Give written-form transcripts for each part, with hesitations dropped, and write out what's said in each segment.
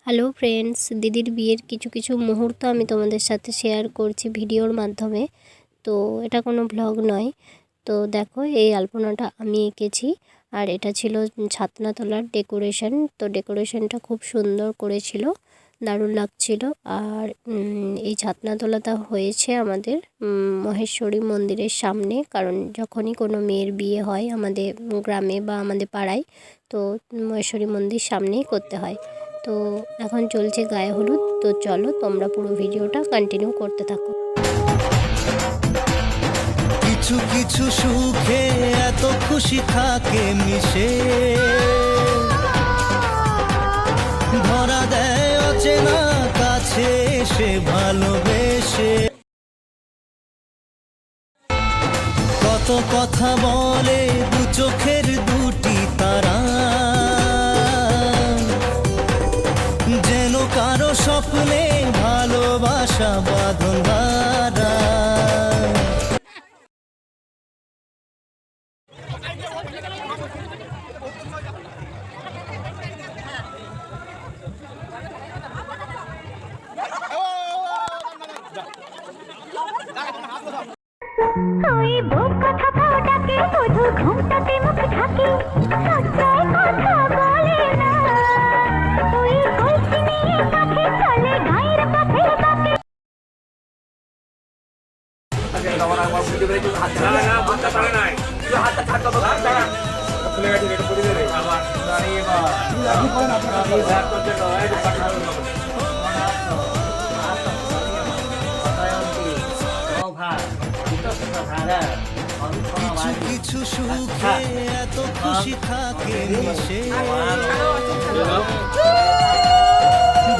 Hello friends, দিদির বিয়ের কিছু কিছু মুহূর্ত আমি তোমাদের সাথে শেয়ার করছি ভিডিওর মাধ্যমে। তো এটা কোনো ব্লগ নয়। তো দেখো, এই আলপনাটা আমি এঁকেছি, আর এটা ছিল ছাতনা তলার ডেকোরেশন। তো ডেকোরেশনটা খুব সুন্দর করেছিল, দারুণ লাগছিল। আর এই ছাতনাতলাটা হয়েছে আমাদের মহেশ্বরী মন্দিরের সামনে, কারণ যখনই কোনো মেয়ের বিয়ে হয় আমাদের গ্রামে বা আমাদের পাড়ায়, তো মহেশ্বরী মন্দির সামনেই করতে হয়। তো এখন চলছে গায়ে হলুদ। তো চলো তোমরা পুরো ভিডিওটা কন্টিনিউ করতে থাকো। কিছু কিছু সুখে এত খুশি থাকে মিশে, ধরা দেয় অচেনা কাছে এসে ভালোবেসে। কত কথা বলে দু চোখের দুটি তারা, যেন কারো স্বপ্নে ভালোবাসা বাঁধন হারা। ওই বুক কথা ডাকে শুধু ঘুমটাতে মুখ ঢাকে, সজ্জায় কথা বলে না। ওই কলসি নিয়ে কাছে চলে গায়ের পথে বাঁকে। কিছু কিছু সুখে এত খুশি থাকে মিশে,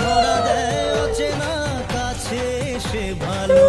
ধরা দেয় অচেনা কাছে এসে ভালো